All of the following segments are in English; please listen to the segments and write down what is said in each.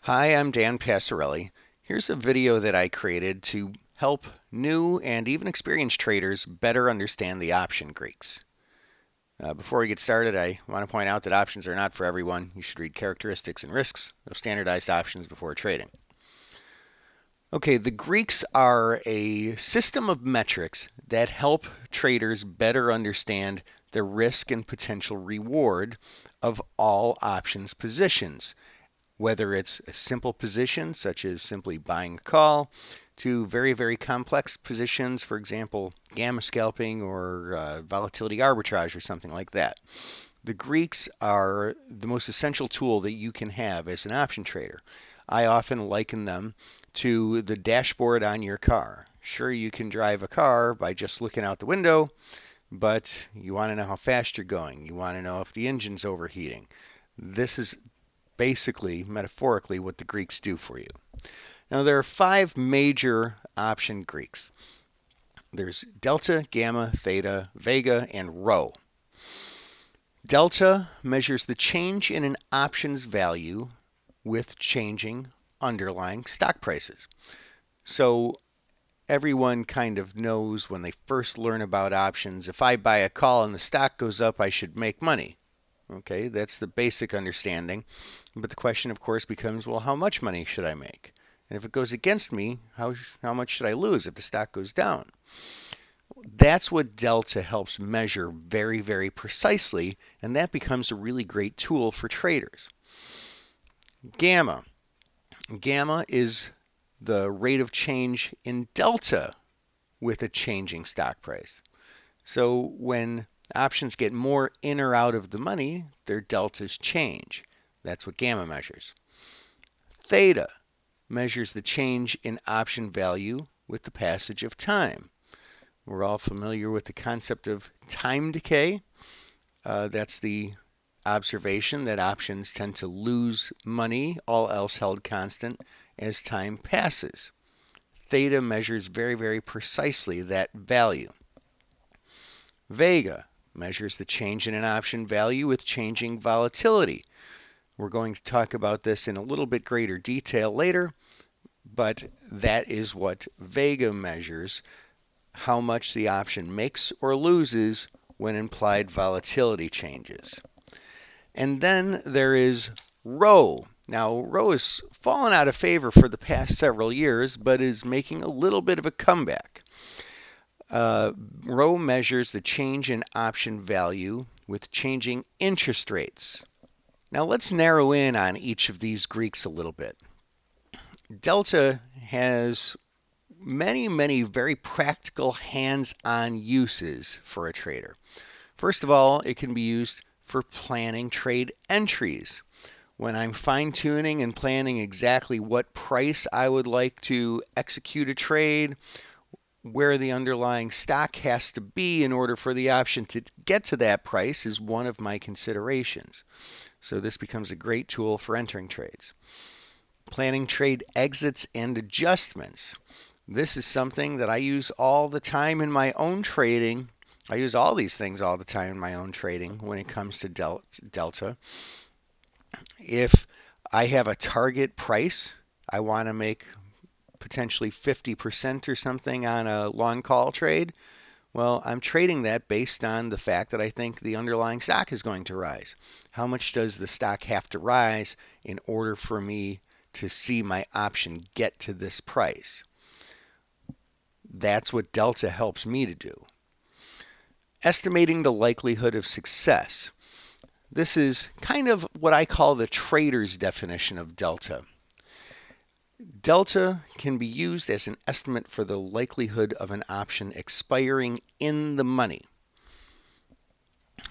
Hi, I'm Dan Passarelli. Here's a video that I created to help new and even experienced traders better understand the option Greeks. Before we get started, I want to point out that options are not for everyone. You should read characteristics and risks of standardized options before trading. Okay, the Greeks are a system of metrics that help traders better understand the risk and potential reward of all options positions, whether it's a simple position, such as simply buying a call, to very, very complex positions, for example, gamma scalping or volatility arbitrage or something like that. The Greeks are the most essential tool that you can have as an option trader. I often liken them to the dashboard on your car. Sure, you can drive a car by just looking out the window, but you want to know how fast you're going. You want to know if the engine's overheating. This is basically, metaphorically, what the Greeks do for you. Now, there are five major option Greeks. There's delta, gamma, theta, vega, and rho. Delta measures the change in an option's value with changing underlying stock prices. So everyone kind of knows when they first learn about options, if I buy a call and the stock goes up, I should make money. Okay, that's the basic understanding. But the question, of course, becomes, well, how much money should I make? And if it goes against me, how much should I lose if the stock goes down? That's what delta helps measure very, very precisely, and that becomes a really great tool for traders. Gamma. Gamma is the rate of change in delta with a changing stock price. So when options get more in or out of the money, their deltas change. That's what gamma measures. Theta measures the change in option value with the passage of time. We're all familiar with the concept of time decay. That's the observation that options tend to lose money, all else held constant, as time passes. Theta measures very, very precisely that value. Vega measures the change in an option value with changing volatility. We're going to talk about this in a little bit greater detail later, but that is what Vega measures, how much the option makes or loses when implied volatility changes. And then there is Rho. Now, Rho has fallen out of favor for the past several years, but is making a little bit of a comeback. Rho measures the change in option value with changing interest rates. Now let's narrow in on each of these Greeks a little bit. Delta has many, many very practical hands-on uses for a trader. First of all, it can be used for planning trade entries. When I'm fine-tuning and planning exactly what price I would like to execute a trade, where the underlying stock has to be in order for the option to get to that price is one of my considerations. So this becomes a great tool for entering trades. Planning trade exits and adjustments. This is something that I use all the time in my own trading. I use all these things all the time in my own trading when it comes to delta. If I have a target price, I want to make potentially 50% or something on a long call trade, well, I'm trading that based on the fact that I think the underlying stock is going to rise. How much does the stock have to rise in order for me to see my option get to this price? That's what delta helps me to do. Estimating the likelihood of success. This is kind of what I call the trader's definition of delta. Delta can be used as an estimate for the likelihood of an option expiring in the money.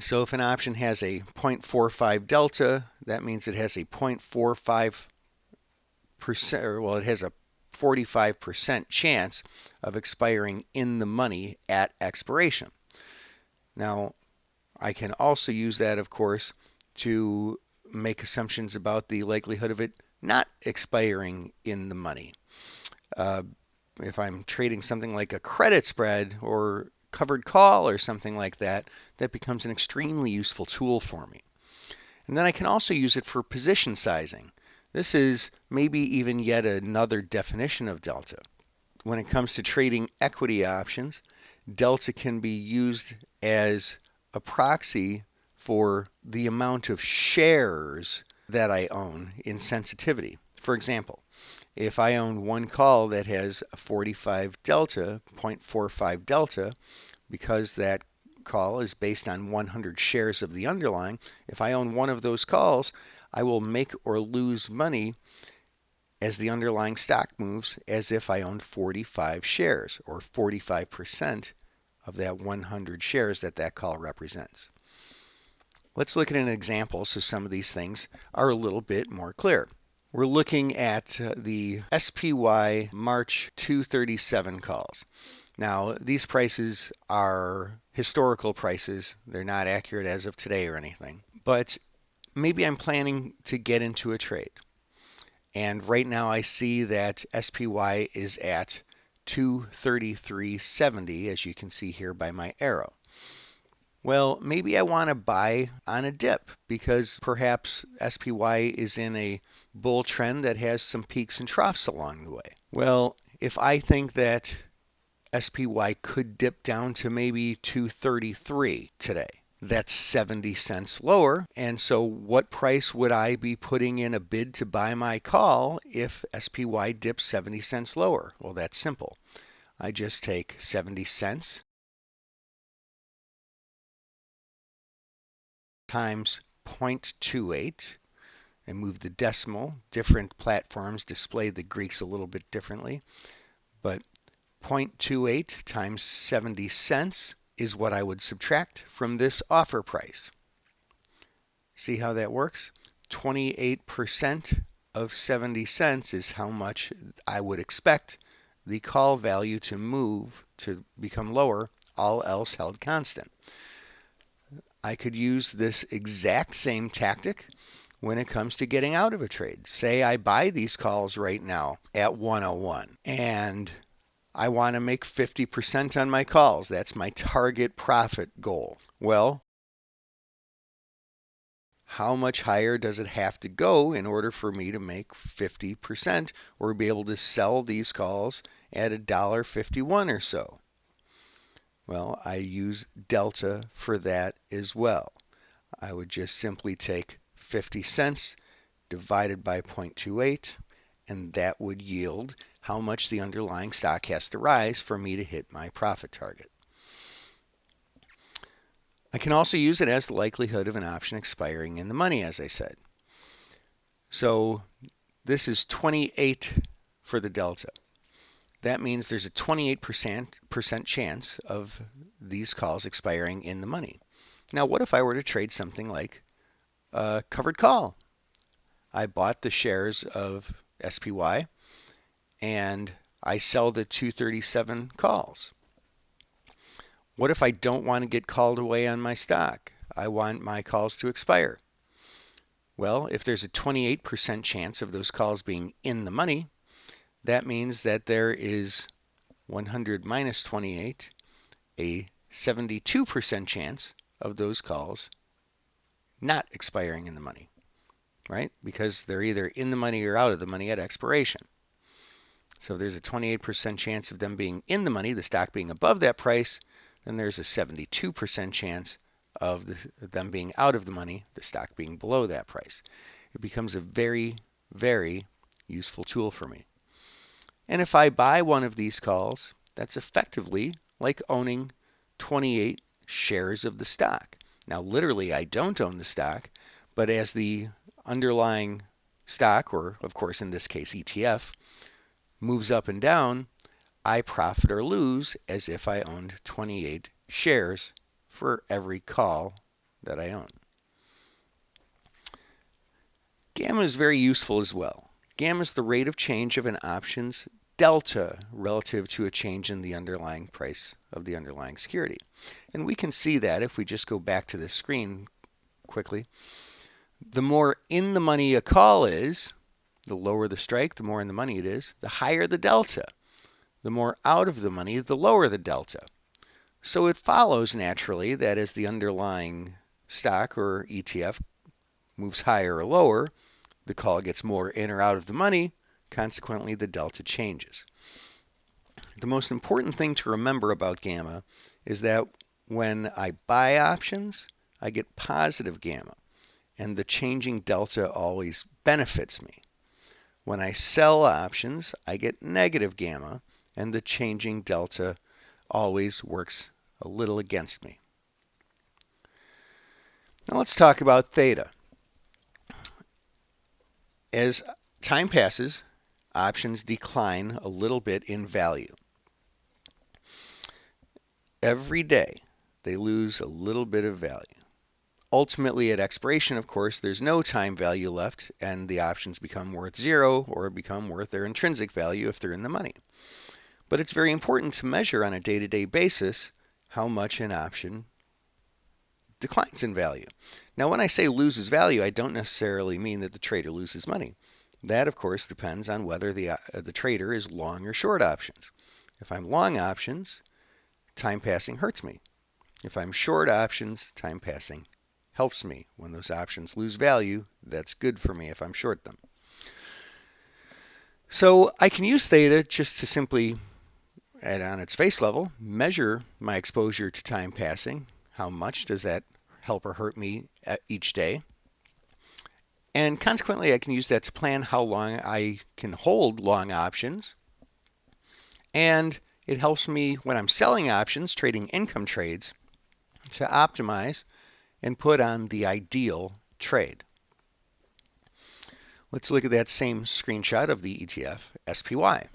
So if an option has a 0.45 delta, that means it has a 0.45%, or well, it has a 45% chance of expiring in the money at expiration. Now, I can also use that, of course, to make assumptions about the likelihood of it not expiring in the money. If I'm trading something like a credit spread or covered call or something like that, that becomes an extremely useful tool for me. And then I can also use it for position sizing. This is maybe even yet another definition of delta. When it comes to trading equity options, delta can be used as a proxy for the amount of shares that I own in sensitivity. For example, if I own one call that has a 45 delta, 0.45 delta, because that call is based on 100 shares of the underlying, if I own one of those calls, I will make or lose money as the underlying stock moves as if I owned 45 shares, or 45% of that 100 shares that call represents. Let's look at an example so some of these things are a little bit more clear. We're looking at the SPY March 237 calls. Now, these prices are historical prices. They're not accurate as of today or anything. But maybe I'm planning to get into a trade. And right now I see that SPY is at 233.70, as you can see here by my arrow. Well, maybe I want to buy on a dip because perhaps SPY is in a bull trend that has some peaks and troughs along the way. Well, if I think that SPY could dip down to maybe 233 today, that's 70 cents lower. And so what price would I be putting in a bid to buy my call if SPY dips 70 cents lower? Well, that's simple. I just take 70 cents times 0.28 and move the decimal. Different platforms display the Greeks a little bit differently, but 0.28 times 70 cents is what I would subtract from this offer price. See how that works? 28% of 70 cents is how much I would expect the call value to move to become lower, all else held constant. I could use this exact same tactic when it comes to getting out of a trade. Say I buy these calls right now at 101 and I want to make 50% on my calls. That's my target profit goal. Well, how much higher does it have to go in order for me to make 50% or be able to sell these calls at $1.51 or so? Well, I use delta for that as well. I would just simply take 50 cents divided by 0.28, and that would yield how much the underlying stock has to rise for me to hit my profit target. I can also use it as the likelihood of an option expiring in the money, as I said. So this is 28 for the delta. That means there's a 28% chance of these calls expiring in the money. Now, what if I were to trade something like a covered call? I bought the shares of SPY and I sell the 237 calls. What if I don't want to get called away on my stock? I want my calls to expire. Well, if there's a 28% chance of those calls being in the money, that means that there is 100 minus 28, a 72% chance of those calls not expiring in the money, right? Because they're either in the money or out of the money at expiration. So if there's a 28% chance of them being in the money, the stock being above that price, then there's a 72% chance of them being out of the money, the stock being below that price. It becomes a very, very useful tool for me. And if I buy one of these calls, that's effectively like owning 28 shares of the stock. Now, literally, I don't own the stock, but as the underlying stock, or of course in this case ETF, moves up and down, I profit or lose as if I owned 28 shares for every call that I own. Gamma is very useful as well. Gamma is the rate of change of an option's delta relative to a change in the underlying price of the underlying security. And we can see that if we just go back to this screen quickly. The more in the money a call is, the lower the strike, the more in the money it is, the higher the delta. The more out of the money, the lower the delta. So it follows naturally that as the underlying stock or ETF moves higher or lower, the call gets more in or out of the money, consequently the delta changes. The most important thing to remember about gamma is that when I buy options, I get positive gamma, and the changing delta always benefits me. When I sell options, I get negative gamma, and the changing delta always works a little against me. Now let's talk about theta. As time passes, options decline a little bit in value. Every day, they lose a little bit of value. Ultimately, at expiration, of course, there's no time value left, and the options become worth zero or become worth their intrinsic value if they're in the money. But it's very important to measure on a day-to-day basis how much an option declines in value. Now, when I say loses value, I don't necessarily mean that the trader loses money. That, of course, depends on whether the trader is long or short options. If I'm long options, time passing hurts me. If I'm short options, time passing helps me. When those options lose value, that's good for me if I'm short them. So I can use theta just to simply, on its face level, measure my exposure to time passing. How much does that help or hurt me each day? And consequently, I can use that to plan how long I can hold long options. And it helps me when I'm selling options, trading income trades, to optimize and put on the ideal trade. Let's look at that same screenshot of the ETF SPY.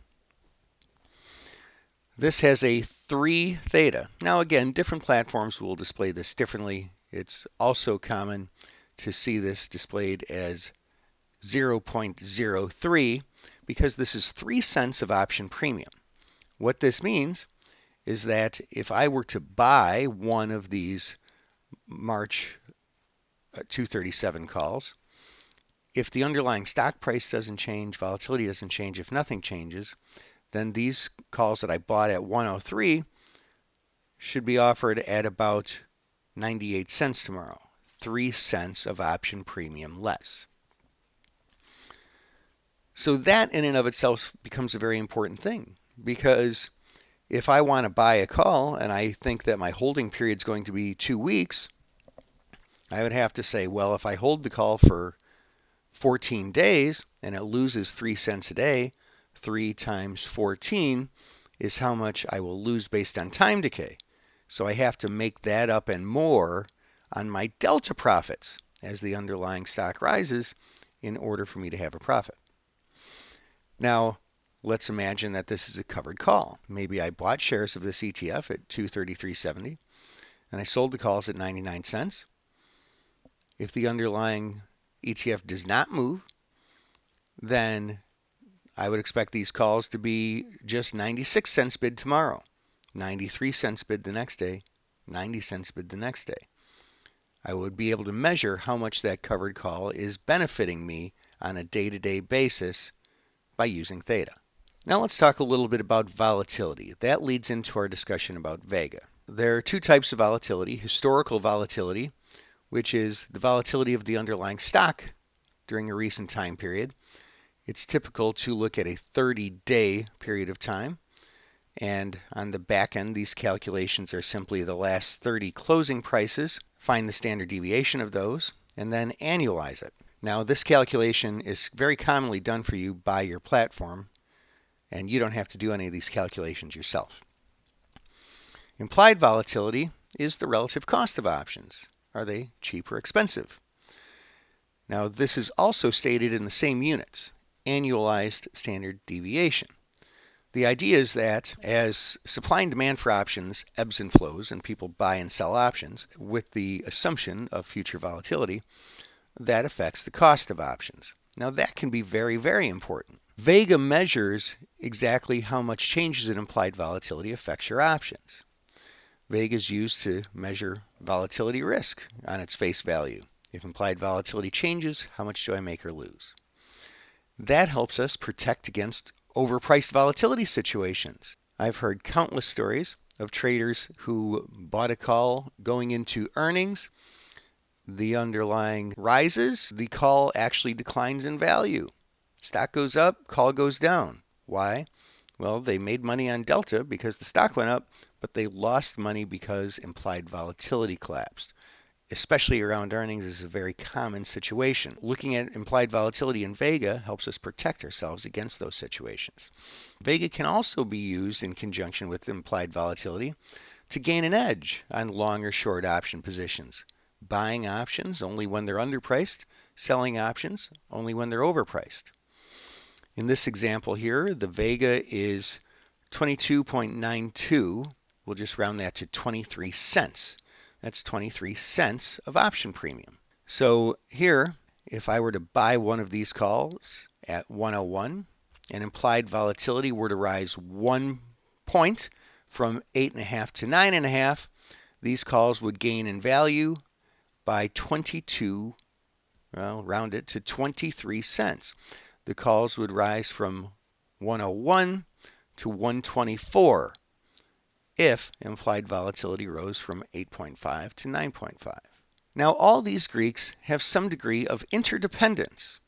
This has a 3 theta. Now again, different platforms will display this differently. It's also common to see this displayed as 0.03 because this is 3 cents of option premium. What this means is that if I were to buy one of these March 237 calls, if the underlying stock price doesn't change, volatility doesn't change, if nothing changes, then these calls that I bought at 103 should be offered at about 98 cents tomorrow, 3 cents of option premium less. So that in and of itself becomes a very important thing, because if I want to buy a call and I think that my holding period is going to be 2 weeks, I would have to say, well, if I hold the call for 14 days and it loses 3 cents a day, 3 times 14 is how much I will lose based on time decay. So I have to make that up and more on my delta profits as the underlying stock rises in order for me to have a profit. Now, let's imagine that this is a covered call. Maybe I bought shares of this ETF at 233.70 and I sold the calls at 99 cents. If the underlying ETF does not move, then I would expect these calls to be just 96 cents bid tomorrow, 93 cents bid the next day, 90 cents bid the next day. I would be able to measure how much that covered call is benefiting me on a day-to-day basis by using theta. Now let's talk a little bit about volatility. That leads into our discussion about Vega. There are 2 types of volatility: historical volatility, which is the volatility of the underlying stock during a recent time period. It's typical to look at a 30-day period of time, and on the back end, these calculations are simply the last 30 closing prices, find the standard deviation of those, and then annualize it. Now, this calculation is very commonly done for you by your platform, and you don't have to do any of these calculations yourself. Implied volatility is the relative cost of options. Are they cheap or expensive? Now, this is also stated in the same units, annualized standard deviation. The idea is that as supply and demand for options ebbs and flows and people buy and sell options with the assumption of future volatility, that affects the cost of options. Now that can be very, very important. Vega measures exactly how much changes in implied volatility affects your options. Vega is used to measure volatility risk on its face value. If implied volatility changes, how much do I make or lose? That helps us protect against overpriced volatility situations. I've heard countless stories of traders who bought a call going into earnings, the underlying rises, the call actually declines in value. Stock goes up, call goes down. Why? Well, they made money on delta because the stock went up, but they lost money because implied volatility collapsed. Especially around earnings is a very common situation. Looking at implied volatility in Vega helps us protect ourselves against those situations. Vega can also be used in conjunction with implied volatility to gain an edge on long or short option positions. Buying options only when they're underpriced, selling options only when they're overpriced. In this example here, the Vega is 22.92. We'll just round that to 23 cents. That's 23 cents of option premium. So here, if I were to buy one of these calls at 101 and implied volatility were to rise 1 point from 8.5 to 9.5, these calls would gain in value by 22, well, round it to 23 cents. The calls would rise from 101 to 124 if implied volatility rose from 8.5 to 9.5. Now, all these Greeks have some degree of interdependence.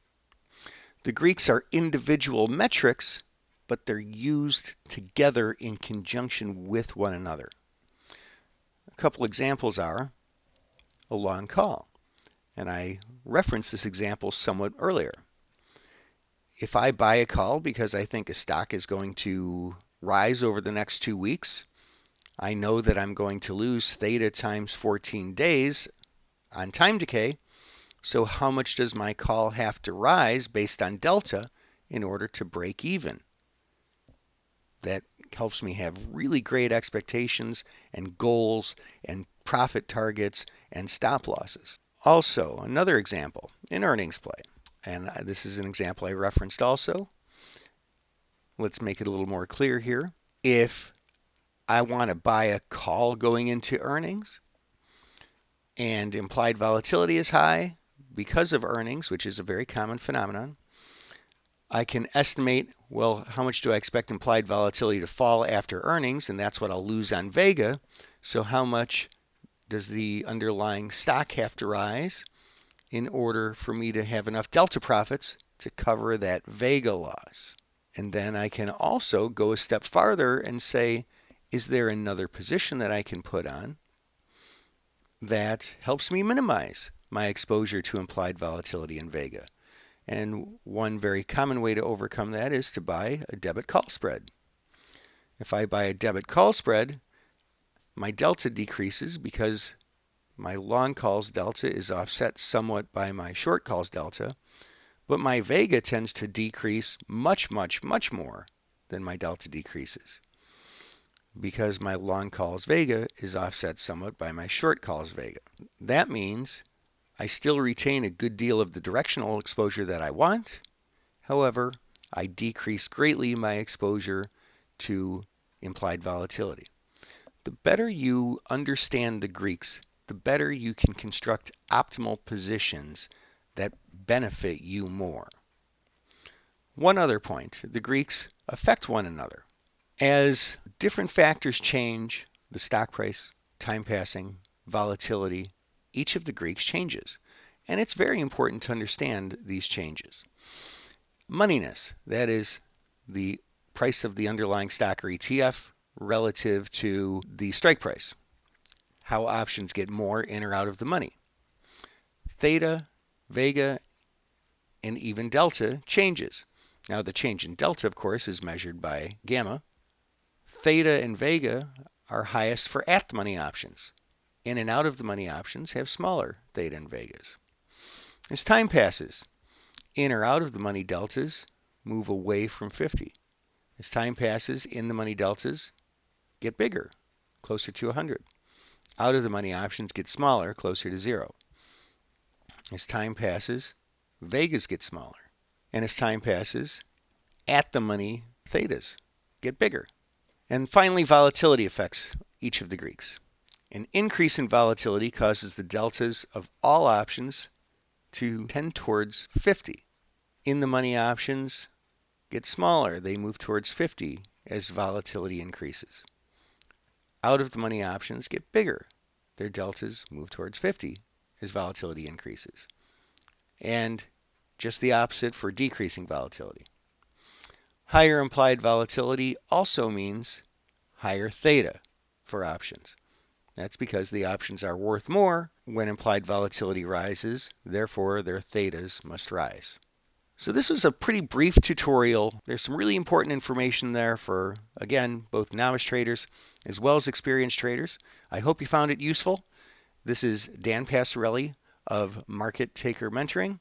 The Greeks are individual metrics, but they're used together in conjunction with one another. A couple examples are a long call, and I referenced this example somewhat earlier. If I buy a call because I think a stock is going to rise over the next 2 weeks, I know that I'm going to lose theta times 14 days on time decay. So how much does my call have to rise based on delta in order to break even? That helps me have really great expectations and goals and profit targets and stop losses. Also, another example, an earnings play. And this is an example I referenced also. Let's make it a little more clear here. If I want to buy a call going into earnings and implied volatility is high because of earnings, which is a very common phenomenon, I can estimate, well, how much do I expect implied volatility to fall after earnings, and that's what I'll lose on Vega. So how much does the underlying stock have to rise in order for me to have enough delta profits to cover that Vega loss? And then I can also go a step farther and say, is there another position that I can put on that helps me minimize my exposure to implied volatility in Vega? And one very common way to overcome that is to buy a debit call spread. If I buy a debit call spread, my delta decreases because my long calls delta is offset somewhat by my short calls delta, but my Vega tends to decrease much, much, much more than my delta decreases because my long calls Vega is offset somewhat by my short calls Vega. That means I still retain a good deal of the directional exposure that I want. However, I decrease greatly my exposure to implied volatility. The better you understand the Greeks, the better you can construct optimal positions that benefit you more. One other point, the Greeks affect one another. As different factors change, the stock price, time passing, volatility, each of the Greeks changes. And it's very important to understand these changes. Moneyness, that is the price of the underlying stock or ETF relative to the strike price, how options get more in or out of the money. Theta, Vega, and even delta changes. Now the change in delta, of course, is measured by gamma. Theta and Vega are highest for at-the-money options. In and out of the money options have smaller theta and Vegas. As time passes, in or out of the money deltas move away from 50. As time passes, in the money deltas get bigger, closer to 100. Out of the money options get smaller, closer to 0. As time passes, Vegas get smaller. And as time passes, at the money thetas get bigger. And finally, volatility affects each of the Greeks. An increase in volatility causes the deltas of all options to tend towards 50. In the money options get smaller. They move towards 50 as volatility increases. Out of the money options get bigger. Their deltas move towards 50 as volatility increases. And just the opposite for decreasing volatility. Higher implied volatility also means higher theta for options. That's because the options are worth more when implied volatility rises, therefore their thetas must rise. So this was a pretty brief tutorial. There's some really important information there for, again, both novice traders as well as experienced traders. I hope you found it useful. This is Dan Passarelli of Market Taker Mentoring.